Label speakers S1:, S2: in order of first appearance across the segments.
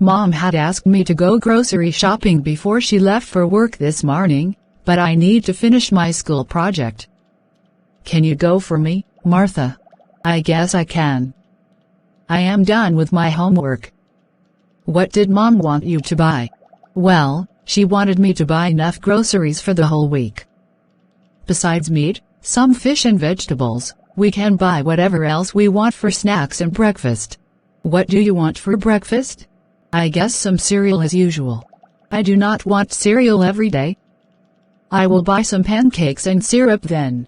S1: Mom had asked me to go grocery shopping before she left for work this morning, but I need to finish my school project. Can you go for me, Martha? I guess I can. I am done with my homework. What did Mom want you to buy? Well, she wanted me to buy enough groceries for the whole week. Besides meat, some fish and vegetables, we can buy whatever else we want for snacks and breakfast. What do you want for breakfast? I guess some cereal as usual. I do not want cereal every day. I will buy some pancakes and syrup then.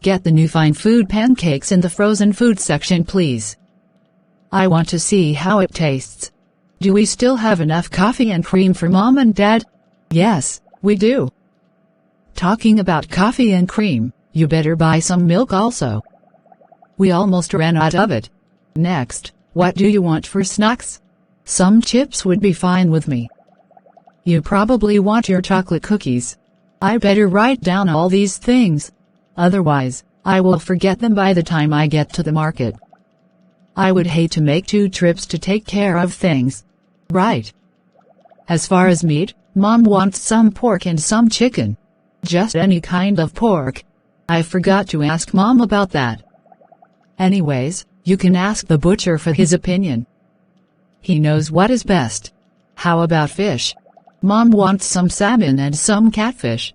S1: Get the new fine food pancakes in the frozen food section, please. I want to see how it tastes. Do we still have enough coffee and cream for Mom and Dad? Yes, we do. Talking about coffee and cream, you better buy some milk also. We almost ran out of it. Next, what do you want for snacks? Some chips would be fine with me. You probably want your chocolate cookies. I better write down all these things. Otherwise, I will forget them by the time I get to the market. I would hate to make 2 trips to take care of things. Right. As far as meat, Mom wants some pork and some chicken. Just any kind of pork. I forgot to ask Mom about that. Anyways, you can ask the butcher for his opinion. He knows what is best. How about fish? Mom wants some salmon and some catfish.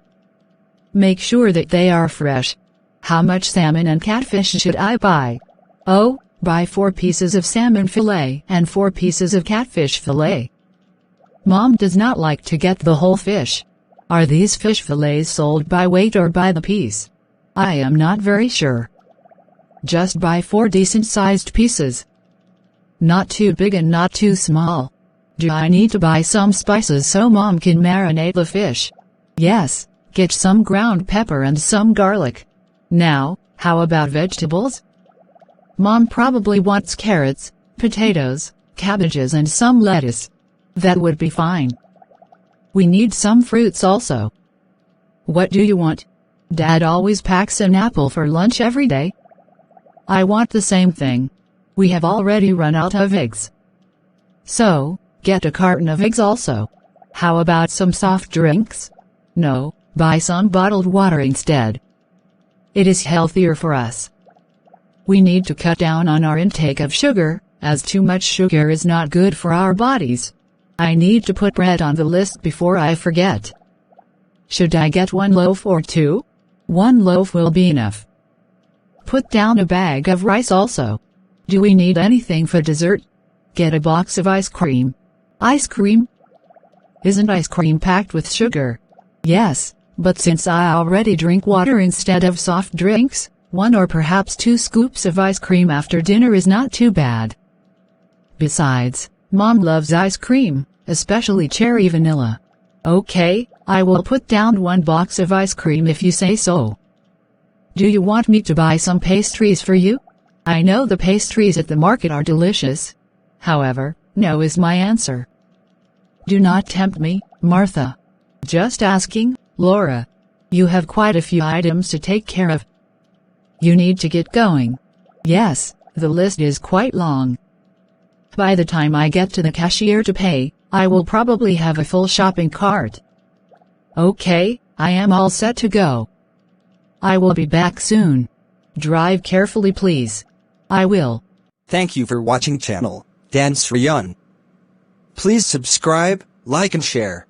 S1: Make sure that they are fresh. How much salmon and catfish should I buy? Oh, buy 4 pieces of salmon fillet and 4 pieces of catfish fillet. Mom does not like to get the whole fish. Are these fish fillets sold by weight or by the piece? I am not very sure. Just buy 4 decent-sized pieces. Not too big and not too small. Do I need to buy some spices so Mom can marinate the fish? Yes, get some ground pepper and some garlic. Now, how about vegetables? Mom probably wants carrots, potatoes, cabbages and some lettuce. That would be fine. We need some fruits also. What do you want? Dad always packs an apple for lunch every day. I want the same thing. We have already run out of eggs. So, get a carton of eggs also. How about some soft drinks? No, buy some bottled water instead. It is healthier for us. We need to cut down on our intake of sugar, as too much sugar is not good for our bodies. I need to put bread on the list before I forget. Should I get 1 loaf or 2? 1 loaf will be enough. Put down a bag of rice also. Do we need anything for dessert? Get a box of ice cream. Ice cream? Isn't ice cream packed with sugar? Yes, but since I already drink water instead of soft drinks, 1 or perhaps 2 scoops of ice cream after dinner is not too bad. Besides, Mom loves ice cream, especially cherry vanilla. Okay, I will put down 1 box of ice cream if you say so. Do you want me to buy some pastries for you? I know the pastries at the market are delicious. However, no is my answer. Do not tempt me, Martha. Just asking, Laura. You have quite a few items to take care of. You need to get going. Yes, the list is quite long. By the time I get to the cashier to pay, I will probably have a full shopping cart. Okay, I am all set to go. I will be back soon. Drive carefully please. I will.
S2: Thank you for watching channel, Dan Sreyoun. Please subscribe, like and share.